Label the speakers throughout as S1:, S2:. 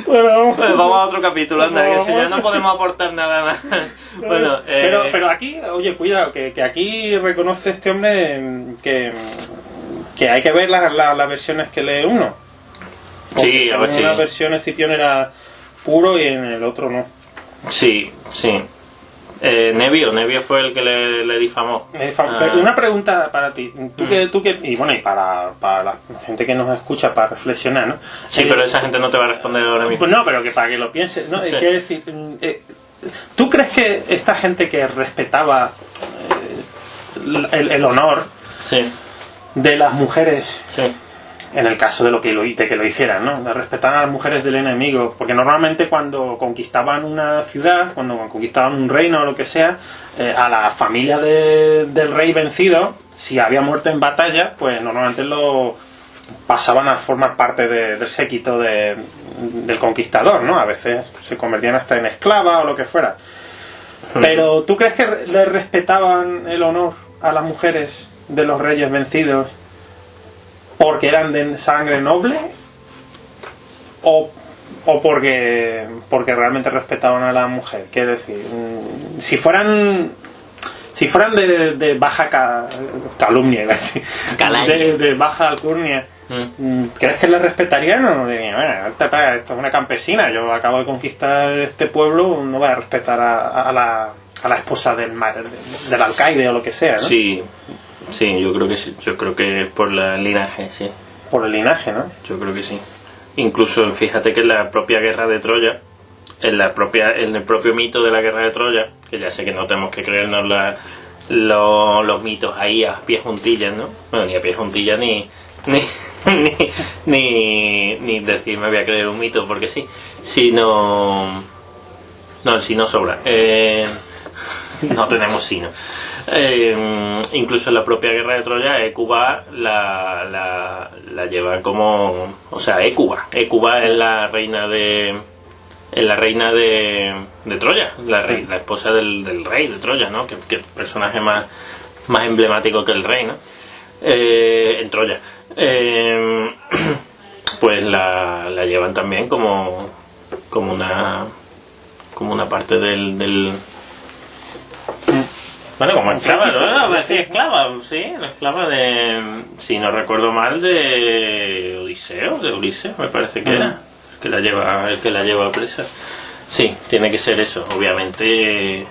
S1: Bueno,
S2: Pues vamos a otro capítulo, anda, que si ya no podemos aportar nada más. Bueno,
S1: pero aquí, oye, cuidado, que aquí reconoce este hombre que hay que ver las versiones que lee uno. Porque
S2: sí, a ver,
S1: en
S2: sí.
S1: una versión Escipión era puro y en el otro no.
S2: Sí, sí. Nevio fue el que le difamó.
S1: Pero una pregunta para ti. Tú que, y bueno, y para la gente que nos escucha, para reflexionar, ¿no?
S2: Sí, pero esa gente no te va a responder ahora mismo.
S1: Pues no, pero que para que lo pienses, ¿no?
S2: Sí.
S1: Quiero decir, ¿tú crees que esta gente que respetaba el honor
S2: Sí,
S1: de las mujeres,
S2: sí.
S1: en el caso de que lo hicieran, ¿no? De respetar a las mujeres del enemigo, porque normalmente cuando conquistaban una ciudad, cuando conquistaban un reino o lo que sea, a la familia del rey vencido, si había muerte en batalla, pues normalmente lo pasaban a formar parte del séquito del conquistador, ¿no? A veces se convertían hasta en esclava o lo que fuera. Pero ¿tú crees que le respetaban el honor a las mujeres de los reyes vencidos porque eran de sangre noble o porque realmente respetaban a la mujer? Quiero decir, si fueran de baja calumnia, iba a decir, de baja alcurnia, ¿crees que le respetarían o dirían, bueno, esto es una campesina, yo acabo de conquistar este pueblo, no voy a respetar a la esposa del alcaide o lo que sea, ¿no?
S2: Sí, sí, yo creo que sí. Yo creo que es por el linaje, sí.
S1: Por el linaje, ¿no?
S2: Yo creo que sí. Incluso fíjate que en la propia guerra de Troya, en el propio mito de la guerra de Troya, que ya sé que no tenemos que creernos los mitos ahí a pie juntillas, ¿no? Bueno, ni a pie juntillas ni decir me voy a creer un mito porque sí, sino no, el sí no sobra. No tenemos sino. Incluso en la propia guerra de Troya, Hécuba la lleva como, o sea, Hécuba es la reina de Troya, la esposa del rey de Troya, ¿no? Que personaje más emblemático que el rey, ¿no? En Troya. Pues la llevan también como una parte del bueno, como esclava, ¿no? Sí, esclava, sí, la esclava de, si no recuerdo mal, de Ulises, me parece que era, el que la lleva presa. Sí, tiene que ser eso, obviamente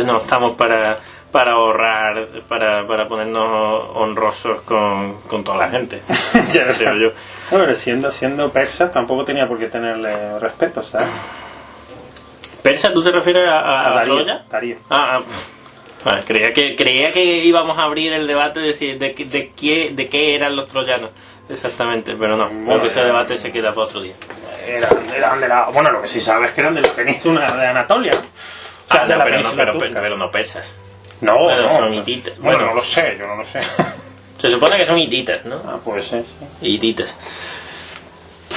S2: no estamos para ahorrar, para ponernos honrosos con toda la gente.
S1: Ya
S2: creo yo.
S1: Bueno, siendo persa tampoco tenía por qué tenerle respeto, ¿sabes?
S2: ¿Persa tú te refieres a
S1: Darío,
S2: Troya?
S1: Darío.
S2: Vale, creía que íbamos a abrir el debate de qué eran los troyanos exactamente, pero no, creo que ese debate se queda para otro día.
S1: Eran de bueno, lo que sí sabes que eran de la península de Anatolia, ¿no? O sea, de la península turca.
S2: pero no persas.
S1: No,
S2: Bueno,
S1: no,
S2: son
S1: pues,
S2: hititas.
S1: bueno, no lo sé, yo no lo sé.
S2: Se supone que son hititas, ¿no?
S1: Puede ser, sí.
S2: Hititas.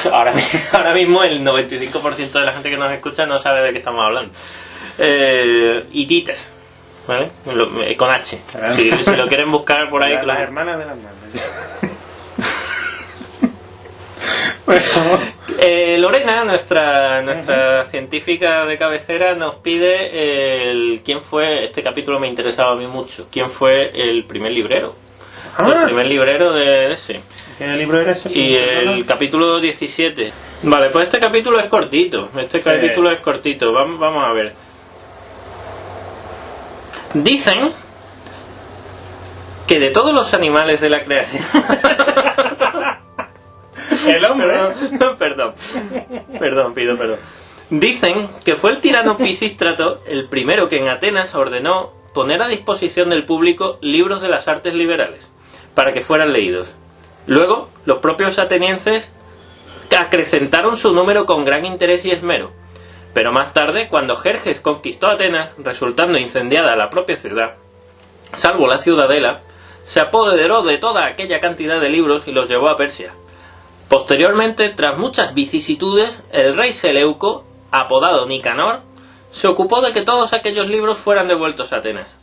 S2: Ahora mismo el 95% de la gente que nos escucha no sabe de qué estamos hablando. Hititas, ¿vale? Con H. Si lo quieren buscar por ahí.
S1: Las hermanas de las madres. Bueno.
S2: Lorena, nuestra científica de cabecera, nos pide quién fue, este capítulo me interesaba a mí mucho, quién fue el primer librero. El primer librero de ese.
S1: ¿Qué libro era ese?
S2: Y el capítulo 17. Vale, pues este capítulo es cortito. Capítulo es cortito. Vamos a ver. Dicen que de todos los animales de la creación...
S1: El hombre.
S2: Perdón, pido perdón. Dicen que fue el tirano Pisístrato el primero que en Atenas ordenó poner a disposición del público libros de las artes liberales para que fueran leídos. Luego, los propios atenienses acrecentaron su número con gran interés y esmero. Pero más tarde, cuando Jerjes conquistó Atenas, resultando incendiada la propia ciudad, salvo la ciudadela, se apoderó de toda aquella cantidad de libros y los llevó a Persia. Posteriormente, tras muchas vicisitudes, el rey Seleuco, apodado Nicanor, se ocupó de que todos aquellos libros fueran devueltos a Atenas.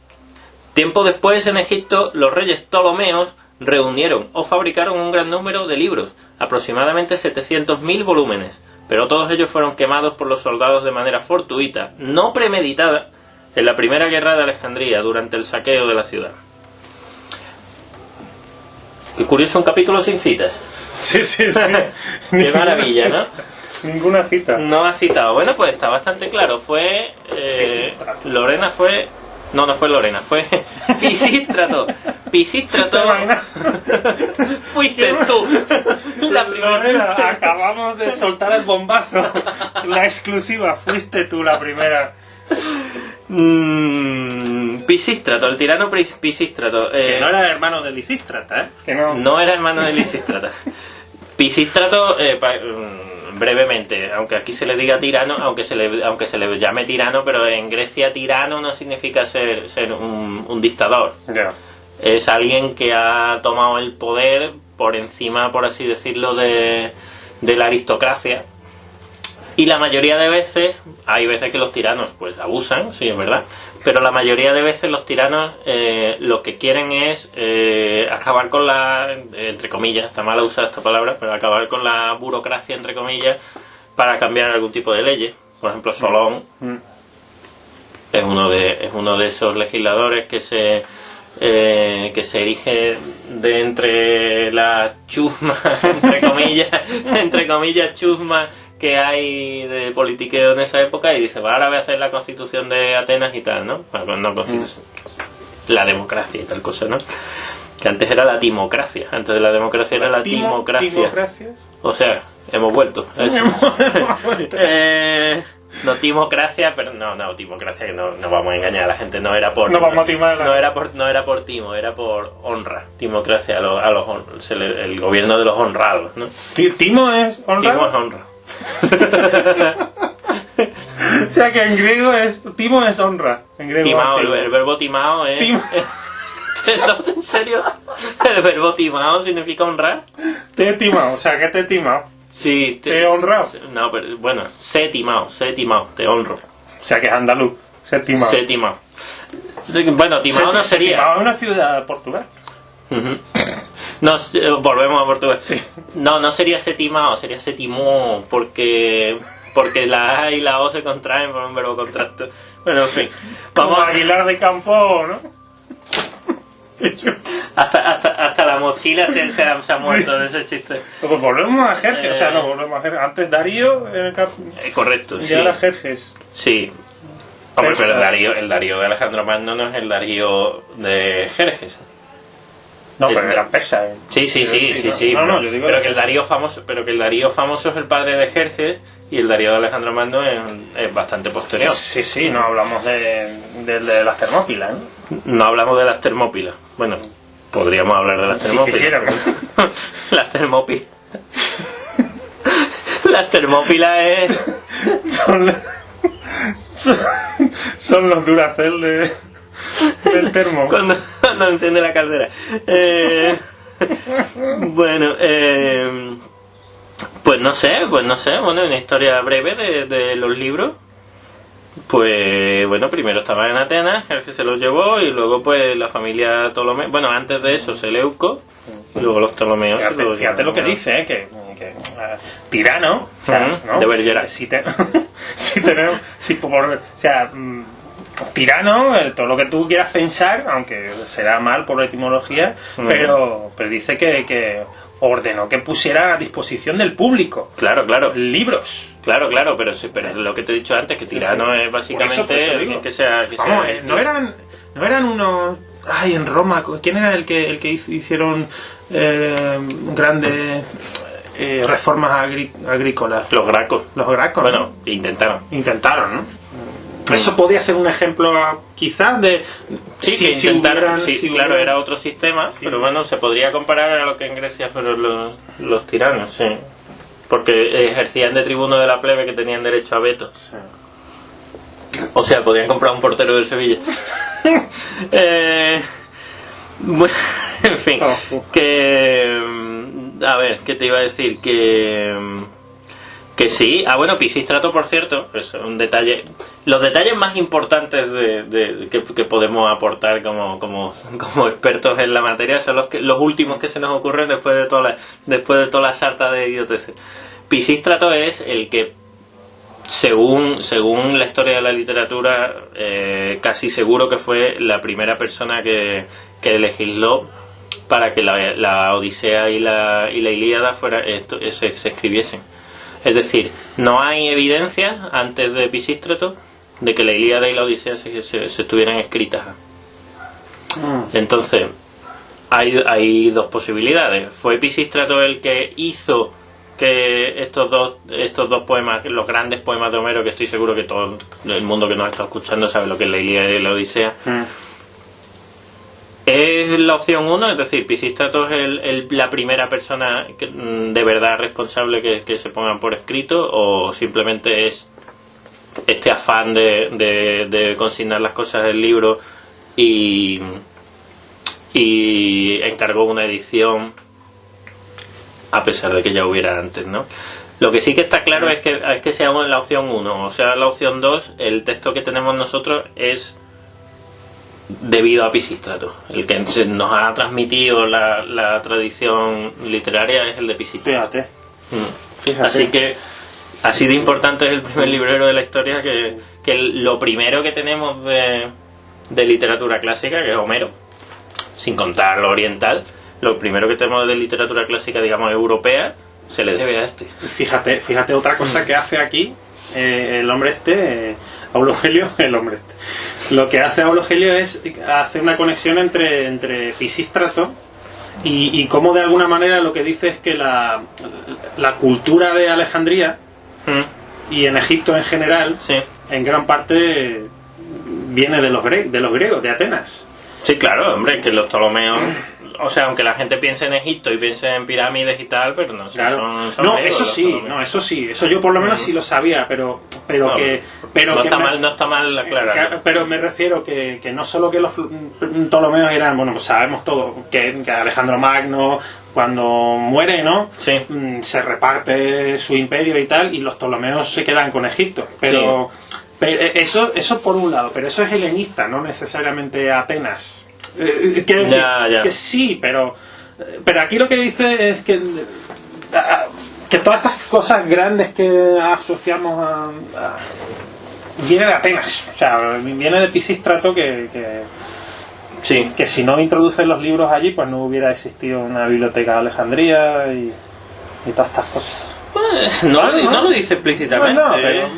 S2: Tiempo después, en Egipto, los reyes Ptolomeos reunieron o fabricaron un gran número de libros, aproximadamente 700.000 volúmenes, pero todos ellos fueron quemados por los soldados de manera fortuita, no premeditada, en la primera guerra de Alejandría, durante el saqueo de la ciudad. Qué curioso, un capítulo sin citas.
S1: Sí.
S2: Qué maravilla, ¿no?
S1: Ninguna cita.
S2: No ha citado. Bueno, pues está bastante claro. Fue... Lorena fue... No fue Lorena, fue Pisístrato. Pisístrato. Fuiste tú. La primera.
S1: Lorena, acabamos de soltar el bombazo. La exclusiva, fuiste tú la primera.
S2: Pisístrato, el tirano Pisístrato.
S1: Que no era hermano de Lisístrata, ¿eh? Que
S2: no era hermano de Lisístrata. Pisístrato, brevemente, aunque aquí se le diga tirano, aunque se le llame tirano, pero en Grecia tirano no significa ser un dictador.
S1: Yeah.
S2: Es alguien que ha tomado el poder por encima, por así decirlo, de la aristocracia. Y la mayoría de veces, hay veces que los tiranos pues abusan, sí, es verdad, pero la mayoría de veces los tiranos lo que quieren es acabar con la, entre comillas, está mal usar esta palabra, pero acabar con la burocracia, entre comillas, para cambiar algún tipo de leyes. Por ejemplo, Solón es uno de esos legisladores que se erige de entre las chusmas, entre comillas chusmas que hay de politiqueo en esa época, y dice, ahora voy a hacer la constitución de Atenas y tal, ¿no? Bueno, no constitución, la democracia y tal cosa, ¿no? Que antes era la timocracia, antes de la democracia era la timocracia. O sea, hemos vuelto a eso. No timocracia, pero no timocracia, que no vamos a engañar a la gente, no era por
S1: vamos a timar
S2: no era por timo, era por honra. Timocracia el gobierno de los honrados, ¿no?
S1: ¿Timo es honrado?
S2: Timo es honra.
S1: O sea que en griego timo es honra. En griego
S2: timao, el verbo timao es... ¿En serio? ¿El verbo timao significa honrar?
S1: Te he timado, o sea, ¿qué te he timado?
S2: Sí,
S1: te he honrado.
S2: No, pero bueno, sé timao, te honro.
S1: O sea que es andaluz, sé timado.
S2: Sé timao. Bueno, timao no sería...
S1: Timao es una ciudad de Portugal.
S2: No, volvemos a portugués.
S1: Sí.
S2: No sería setimao, sería setimó, porque la A y la O se contraen por un verbo contracto. Bueno, en fin.
S1: Como Aguilar de Campo, ¿no?
S2: hasta la mochila se ha muerto de ese chiste.
S1: Pues volvemos a Jerjes, o sea, no volvemos a Jerjes. Antes Darío,
S2: correcto,
S1: y
S2: sí.
S1: ahora Jerjes.
S2: Sí. Hombre, pero el Darío de Alejandro Magno no es el Darío de Jerjes.
S1: No, pero era persa.
S2: Sí.
S1: No, yo digo
S2: pero que el Darío famoso es el padre de Jerjes, y el Darío de Alejandro Magno es bastante posterior.
S1: Sí, no hablamos de las Termópilas, ¿no?
S2: No hablamos de las Termópilas. Bueno, podríamos hablar de las Termópilas.
S1: Si quisiera, pero...
S2: Las Termópilas. Las Termópilas es...
S1: son los Duracell del termo.
S2: Cuando enciende la caldera. Bueno, pues no sé, bueno, una historia breve de los libros. Pues bueno, primero estaba en Atenas, el que se los llevó, y luego pues la familia Ptolomeo, bueno, antes de eso Seleuco, y luego los Ptolomeos.
S1: Fíjate lo que dice, que tirano, o sea, ¿no?
S2: De Bergerac.
S1: Tirano, todo lo que tú quieras pensar, aunque será mal por la etimología, pero dice que ordenó que pusiera a disposición del público.
S2: Claro.
S1: Libros.
S2: Claro, pero lo que te he dicho antes, que tirano es básicamente alguien que sea...
S1: no eran unos... Ay, en Roma, ¿quién era el que hicieron grandes reformas agrícolas?
S2: Los gracos.
S1: Bueno,
S2: ¿no? Intentaron,
S1: ¿no? Eso podría ser un ejemplo quizás de...
S2: Sí, que intentaron, claro, era otro sistema, pero bueno, se podría comparar a lo que en Grecia fueron los tiranos, sí. Porque ejercían de tribuno de la plebe, que tenían derecho a veto. Sí. O sea, podían comprar un portero del Sevilla. Bueno, en fin, que... A ver, ¿qué te iba a decir? Que Que sí. Ah, bueno, Pisístrato, por cierto, es un detalle. Los detalles más importantes que podemos aportar como expertos en la materia son los últimos que se nos ocurren después de toda la sarta de idioteces. Pisístrato es el que, según la historia de la literatura, casi seguro que fue la primera persona que legisló para que la Odisea y la Ilíada se escribiesen. Es decir, no hay evidencia antes de Pisístrato de que la Ilíada y la Odisea se estuvieran escritas. Entonces, hay dos posibilidades. Fue Pisístrato el que hizo que estos dos poemas, los grandes poemas de Homero, que estoy seguro que todo el mundo que nos está escuchando sabe lo que es la Ilíada y la Odisea, es la opción 1, es decir, Pisístrato es la primera persona de verdad responsable que se pongan por escrito, o simplemente es este afán de consignar las cosas del libro y encargó una edición a pesar de que ya hubiera antes, ¿no? Lo que sí que está claro es que sea la opción 1, o sea, la opción 2, el texto que tenemos nosotros es debido a Pisístrato. El que nos ha transmitido la tradición literaria es el de Pisístrato.
S1: Fíjate.
S2: Así que así de importante es el primer librero de la historia que lo primero que tenemos de literatura clásica, que es Homero, sin contar lo oriental, lo primero que tenemos de literatura clásica, digamos, europea, se le debe a este.
S1: Fíjate otra cosa que hace aquí el hombre Aulogelio, lo que hace Aulogelio es hacer una conexión entre Pisístrato y cómo de alguna manera lo que dice es que la cultura de Alejandría y en Egipto en general, en gran parte viene de los griegos, de Atenas.
S2: Sí, claro, hombre, que los Ptolomeos, o sea, aunque la gente piense en Egipto y piense en pirámides y tal, pero no,
S1: claro.
S2: son
S1: no,
S2: griegos,
S1: eso sí, eso yo por lo menos sí lo sabía, pero
S2: no
S1: no
S2: está mal aclarar.
S1: Pero me refiero que no solo que los Ptolomeos eran, bueno, pues sabemos todo, que Alejandro Magno cuando muere, ¿no?
S2: Sí.
S1: Se reparte su imperio y tal, y los Ptolomeos se quedan con Egipto, pero
S2: sí.
S1: Eso por un lado, pero eso es helenista, no necesariamente Atenas. Quiero decir que sí, pero aquí lo que dice es que todas estas cosas grandes que asociamos viene de Atenas, o sea, viene de Pisístrato que si no introducen los libros allí, pues no hubiera existido una biblioteca de Alejandría y todas estas cosas.
S2: Pues, no lo dice explícitamente.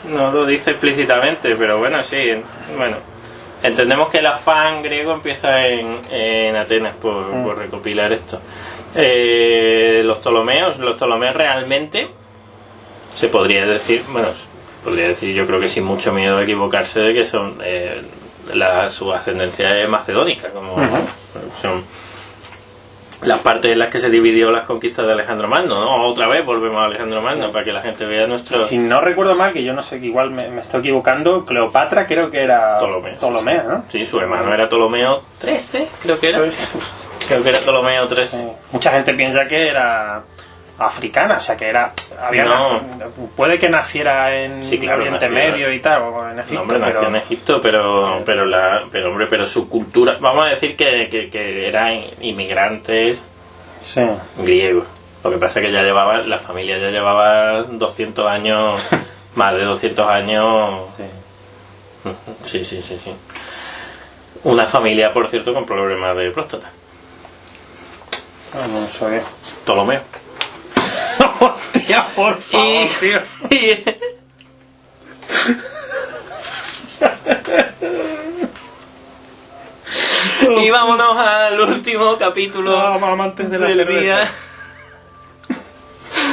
S2: No lo dice explícitamente, pero bueno, sí. Bueno, entendemos que el afán griego empieza en Atenas por recopilar esto. Los Ptolomeos realmente se podría decir, yo creo que sin mucho miedo a equivocarse, de que son su ascendencia es macedónica, como son las partes en las que se dividió las conquistas de Alejandro Magno, ¿no? Otra vez volvemos a Alejandro Magno para que la gente vea nuestro...
S1: Si no recuerdo mal, que yo no sé, que igual me estoy equivocando, Cleopatra creo que era Ptolomeo, ¿no?
S2: Sí, su hermano era Ptolomeo XIII, creo que era. Creo que era Ptolomeo XIII. Sí.
S1: Mucha gente piensa que era africana, o sea que puede que naciera en Oriente Medio y tal, o en Egipto.
S2: No, hombre, nació en Egipto, pero su cultura, vamos a decir que eran inmigrantes griegos. Lo que pasa es que la familia ya llevaba 200 años, más de 200 años. Sí. Una familia, por cierto, con problemas de próstata.
S1: No sabía.
S2: Ptolomeo.
S1: Hostia, por favor, tío.
S2: Y vámonos al último capítulo del día.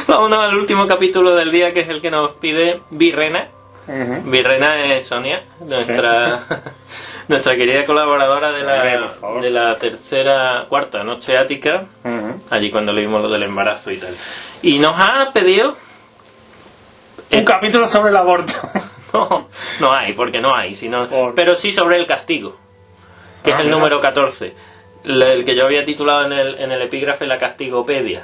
S2: Vámonos al último capítulo del día, que es el que nos pide Virrena. Virrena es Sonia, nuestra querida colaboradora de la cuarta noche ática, allí cuando leímos lo del embarazo y tal. Y nos ha pedido
S1: un capítulo sobre el aborto.
S2: No hay, porque no hay, pero sí sobre el castigo, que es el número 14, el que yo había titulado en el epígrafe La Castigopedia.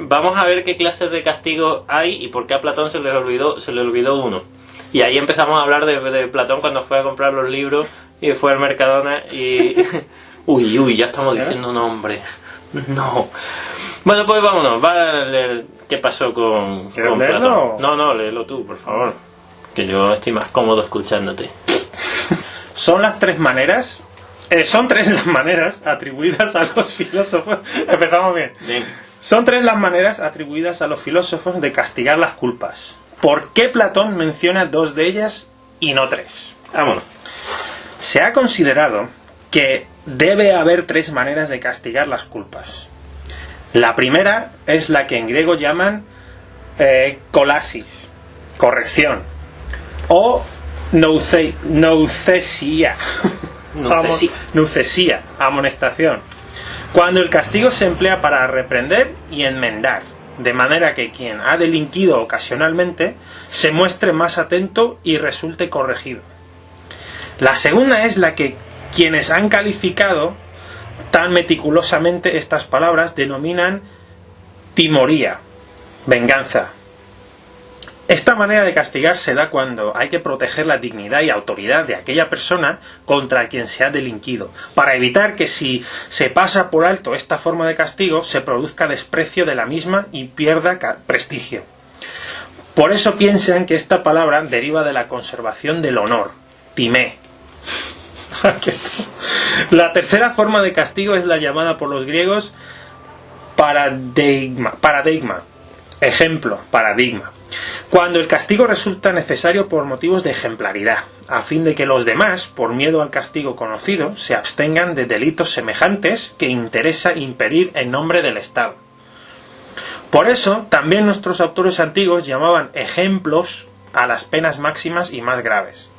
S2: Vamos a ver qué clases de castigos hay y por qué a Platón se le olvidó uno. Y ahí empezamos a hablar de Platón cuando fue a comprar los libros y fue al Mercadona y... Uy, ya estamos diciendo nombre. No. Bueno, pues vámonos. Va a leer qué pasó con Platón. No, léelo tú, por favor. Que yo estoy más cómodo escuchándote.
S1: Son tres las maneras atribuidas a los filósofos. Empezamos bien. Son tres las maneras atribuidas a los filósofos de castigar las culpas. ¿Por qué Platón menciona 2 de ellas y no 3?
S2: Vámonos.
S1: Se ha considerado que debe haber 3 maneras de castigar las culpas. La primera es la que en griego llaman kolasis, corrección, o noucesia, amonestación, cuando el castigo se emplea para reprender y enmendar, de manera que quien ha delinquido ocasionalmente se muestre más atento y resulte corregido. La segunda es la que quienes han calificado tan meticulosamente estas palabras denominan timoría, venganza. Esta manera de castigar se da cuando hay que proteger la dignidad y autoridad de aquella persona contra quien se ha delinquido, para evitar que si se pasa por alto esta forma de castigo se produzca desprecio de la misma y pierda prestigio. Por eso piensan que esta palabra deriva de la conservación del honor, timé. La tercera forma de castigo es la llamada por los griegos paradigma. Ejemplo, paradigma. Cuando el castigo resulta necesario por motivos de ejemplaridad, a fin de que los demás, por miedo al castigo conocido, se abstengan de delitos semejantes que interesa impedir en nombre del Estado. Por eso, también nuestros autores antiguos llamaban ejemplos a las penas máximas y más graves.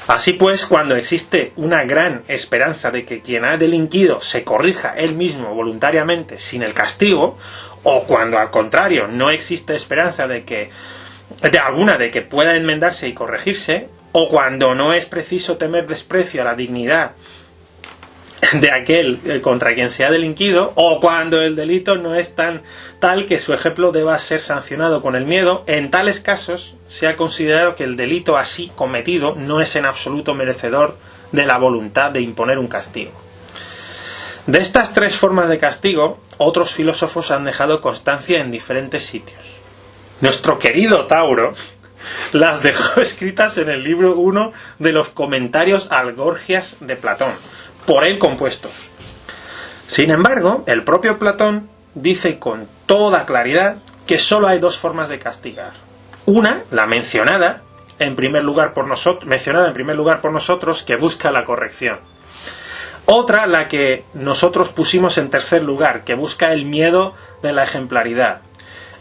S1: Así pues, cuando existe una gran esperanza de que quien ha delinquido se corrija él mismo voluntariamente sin el castigo, o cuando al contrario no existe esperanza de que pueda enmendarse y corregirse, o cuando no es preciso temer desprecio a la dignidad de aquel contra quien se ha delinquido, o cuando el delito no es tal que su ejemplo deba ser sancionado con el miedo, en tales casos se ha considerado que el delito así cometido no es en absoluto merecedor de la voluntad de imponer un castigo. De estas 3 formas de castigo, otros filósofos han dejado constancia en diferentes sitios. Nuestro querido Tauro las dejó escritas en el libro 1 de los comentarios al Gorgias de Platón, por él compuestos. Sin embargo, el propio Platón dice con toda claridad que solo hay 2 formas de castigar. Una, la mencionada en primer lugar por nosotros, que busca la corrección. Otra, la que nosotros pusimos en tercer lugar, que busca el miedo de la ejemplaridad.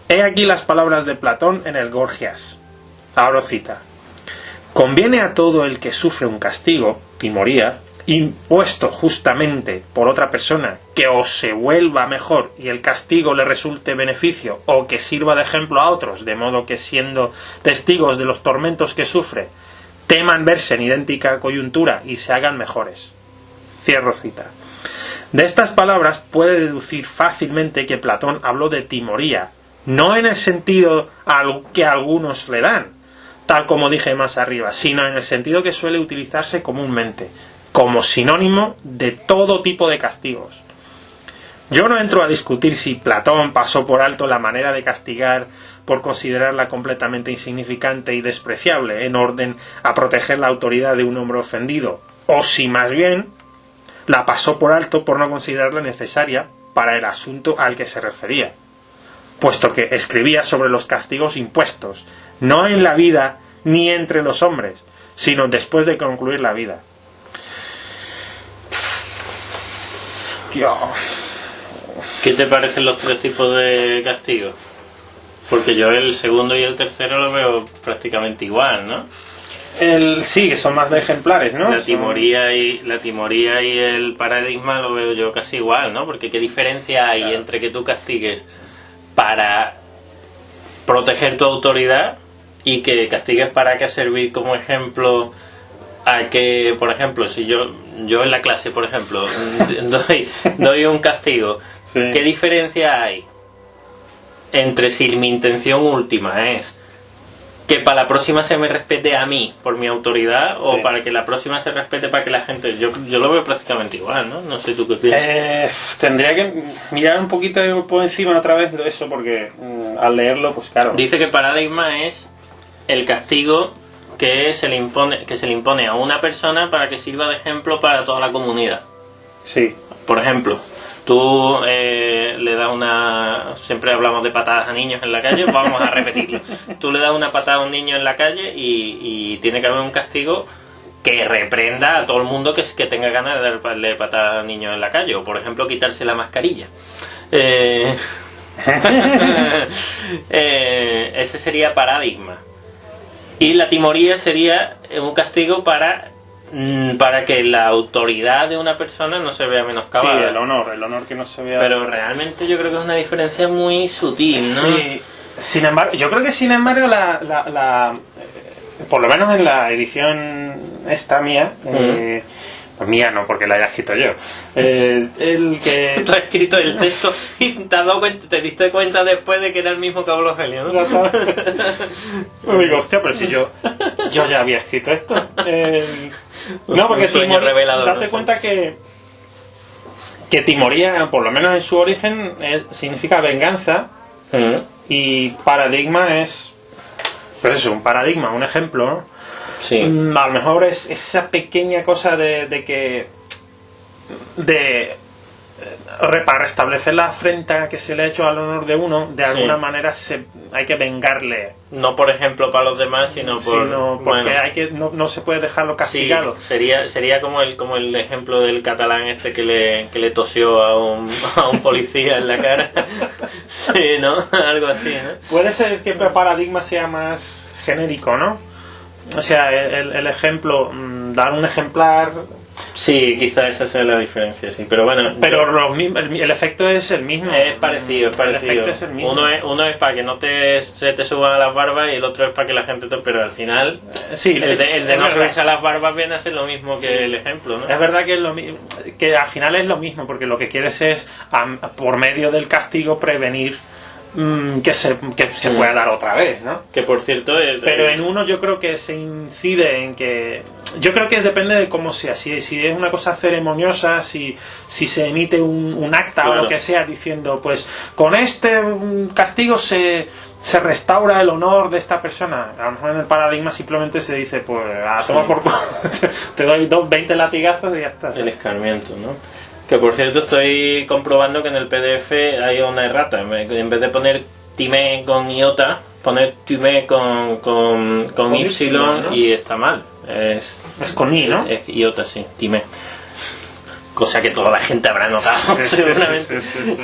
S1: He aquí las palabras de Platón en el Gorgias. Abro cita. Conviene a todo el que sufre un castigo, timoría, impuesto justamente por otra persona, que o se vuelva mejor y el castigo le resulte beneficio, o que sirva de ejemplo a otros, de modo que siendo testigos de los tormentos que sufre, teman verse en idéntica coyuntura y se hagan mejores. Cierro cita. De estas palabras puede deducir fácilmente que Platón habló de timoría, no en el sentido que algunos le dan, tal como dije más arriba, sino en el sentido que suele utilizarse comúnmente, como sinónimo de todo tipo de castigos. Yo no entro a discutir si Platón pasó por alto la manera de castigar por considerarla completamente insignificante y despreciable en orden a proteger la autoridad de un hombre ofendido, o si más bien la pasó por alto por no considerarla necesaria para el asunto al que se refería, puesto que escribía sobre los castigos impuestos, no en la vida ni entre los hombres, sino después de concluir la vida.
S2: ¿Qué te parecen los 3 tipos de castigos? Porque yo el segundo y el tercero lo veo prácticamente igual, ¿no?
S1: Sí, que son más de ejemplares, ¿no?
S2: La timoría y el paradigma lo veo yo casi igual, ¿no? Porque ¿qué diferencia hay entre que tú castigues para proteger tu autoridad y que castigues para que servir como ejemplo a que, por ejemplo, si yo en la clase, por ejemplo, doy un castigo,
S1: Sí.
S2: ¿qué diferencia hay entre si mi intención última es que para la próxima se me respete a mí por mi autoridad
S1: Sí.
S2: o para que la próxima se respete para que la gente... Yo lo veo prácticamente igual, ¿no? No sé tú qué piensas.
S1: Tendría que mirar un poquito por encima otra vez de eso, porque al leerlo, pues claro.
S2: Dice que paradigma es el castigo que se le impone a una persona para que sirva de ejemplo para toda la comunidad.
S1: Sí.
S2: Por ejemplo, tú le das una... Siempre hablamos de patadas a niños en la calle, vamos a repetirlo. Tú le das una patada a un niño en la calle y tiene que haber un castigo que reprenda a todo el mundo que tenga ganas de darle patadas a niños en la calle. O, por ejemplo, quitarse la mascarilla. Ese sería paradigma. Y la timoría sería un castigo para que la autoridad de una persona no se vea
S1: Sí,
S2: menoscabada.
S1: el honor que no se vea.
S2: Pero realmente yo creo que es una diferencia muy sutil, ¿no?
S1: Sí. Sin embargo, yo creo que sin embargo por lo menos en la edición esta mía, pues mía no, porque la haya escrito yo. El que
S2: Tú has escrito el texto y te diste cuenta después de que era el mismo que habló Helio, ¿no?
S1: Me digo, hostia, pero si yo ya había escrito esto. No, porque
S2: Un sueño revelador,
S1: date
S2: ¿no?
S1: cuenta que timoría, por lo menos en su origen, significa venganza, y paradigma es, pues eso, un paradigma, un ejemplo, ¿no?
S2: Sí.
S1: A lo mejor es esa pequeña cosa para restablecer la afrenta que se le ha hecho al honor de uno, de alguna manera hay que vengarle.
S2: No por ejemplo para los demás, sino
S1: porque
S2: bueno,
S1: no se puede dejarlo castigado.
S2: Sí, sería como el ejemplo del catalán este que le tosió a un policía en la cara. Sí, ¿no? Algo así, ¿no?
S1: Puede ser que el paradigma sea más genérico, ¿no? O sea, el ejemplo, dar un ejemplar.
S2: Sí, quizás esa sea la diferencia, sí, pero bueno.
S1: Pero el efecto es el mismo.
S2: Es parecido, es parecido.
S1: El efecto es el mismo.
S2: Uno es para que no se te suban a las barbas y el otro es para que la gente pero al final
S1: Sí,
S2: el de no
S1: verdad.
S2: subirse a las barbas viene a ser lo mismo que el ejemplo, ¿no?
S1: Es verdad que que al final es lo mismo, porque lo que quieres es, por medio del castigo, prevenir que se pueda dar otra vez, ¿no?
S2: Que por cierto
S1: Pero en uno yo creo que se incide en que... Yo creo que depende de cómo sea. Si es una cosa ceremoniosa, si se emite un acta
S2: claro,
S1: o lo que sea diciendo, pues con este castigo se restaura el honor de esta persona. A lo mejor en el paradigma simplemente se dice, pues a tomar por culo, te doy 20 latigazos y ya está.
S2: el escarmiento, ¿no? Que por cierto estoy comprobando que en el PDF hay una errata. En vez de poner Timé con iota, poner Timé con Y,
S1: ¿no?
S2: y está mal. Es
S1: con I, ¿no?
S2: Es iota, sí, Timé. Cosa que toda la gente habrá notado,
S1: Sí,
S2: seguramente.
S1: sí.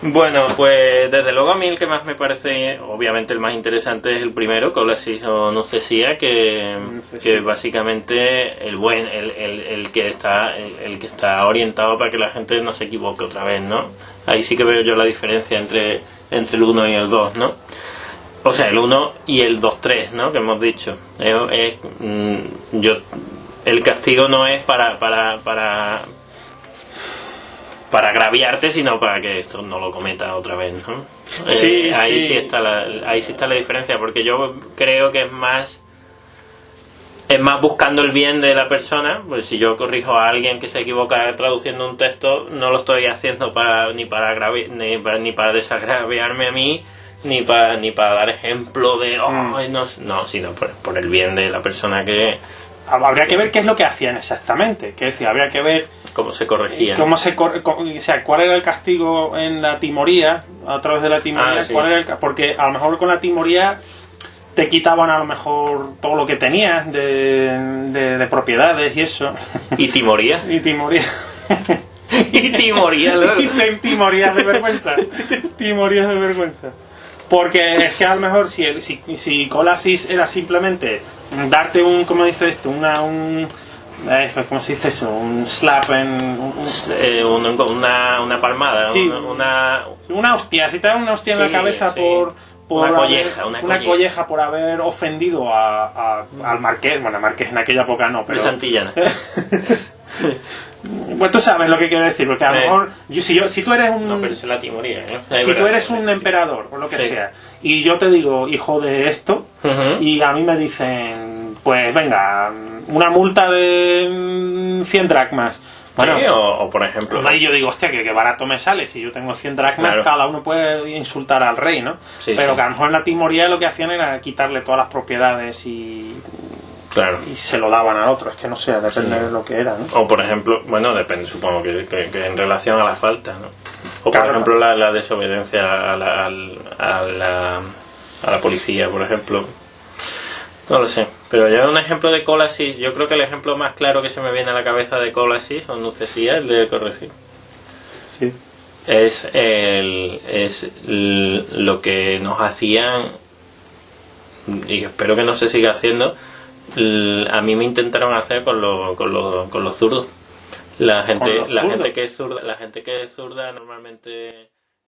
S2: Bueno, pues desde luego a mí el que más me parece, obviamente el más interesante es el primero, Colasis o Nucesia, que básicamente el que está orientado para que la gente no se equivoque otra vez, ¿no? Ahí sí que veo yo la diferencia entre el 1 y el 2, ¿no? O sea, el 1 y el 2-3, ¿no? Que hemos dicho. El castigo no es para agraviarte, sino para que esto no lo cometa otra vez, ¿no? Ahí sí está la diferencia, porque yo creo que es más buscando el bien de la persona. Pues si yo corrijo a alguien que se equivoca traduciendo un texto, no lo estoy haciendo ni para desagraviarme a mí, ni para dar ejemplo de no, sino por el bien de la persona que...
S1: Habría que ver qué es lo que hacían exactamente, que es decir, habría que ver
S2: cómo se corregían.
S1: o sea, cuál era el castigo en la timoría, a través de la timoría,
S2: sí.
S1: cuál era porque a lo mejor con la timoría te quitaban a lo mejor todo lo que tenías de propiedades y eso.
S2: ¿Y timoría?
S1: Y timoría.
S2: Y timoría luego.
S1: Y timorías de vergüenza. Timorías de vergüenza. Porque es que a lo mejor si Colasis era simplemente darte ¿cómo dice esto? ¿Cómo se dice eso? Un slap
S2: una palmada,
S1: sí.
S2: una
S1: Una hostia, si te dan una hostia en la cabeza
S2: sí.
S1: por
S2: Una
S1: haber-
S2: colleja, una
S1: una
S2: colleja.
S1: colleja por haber ofendido al marqués. Bueno, marqués en aquella época no,
S2: De
S1: pero...
S2: Santillana.
S1: Pues tú sabes lo que quiero decir, porque a lo
S2: Sí.
S1: mejor... si tú eres un...
S2: No, pero es la timoría, ¿no?
S1: si tú eres un emperador, o lo que
S2: Sí.
S1: sea, y yo te digo, hijo de esto,
S2: Ujú.
S1: y a mí me dicen, pues venga, una multa de 100 dracmas. Bueno,
S2: Sí, o por ejemplo...
S1: ahí yo digo, hostia, que barato me sale. Si yo tengo 100 dracmas,
S2: Claro.
S1: cada uno puede insultar al rey, ¿no?
S2: Sí,
S1: Pero
S2: sí.
S1: que a lo mejor en la timoría lo que hacían era quitarle todas las propiedades
S2: Claro.
S1: y se lo daban al otro. Es que no sé, depende
S2: Sí.
S1: de lo que era, ¿no?
S2: O por ejemplo, bueno, depende, supongo que en relación a la falta, ¿no? O por
S1: Claro.
S2: ejemplo la desobediencia a la policía, por ejemplo. No lo sé. Pero ya un ejemplo de Colasis, yo creo que el ejemplo más claro que se me viene a la cabeza de Colasis o Nucesía, el de Correcir,
S1: Sí.
S2: es lo que nos hacían, y espero que no se siga haciendo, a mí me intentaron hacer con los zurdos. La gente
S1: ¿Con los zurdos?
S2: que es zurda normalmente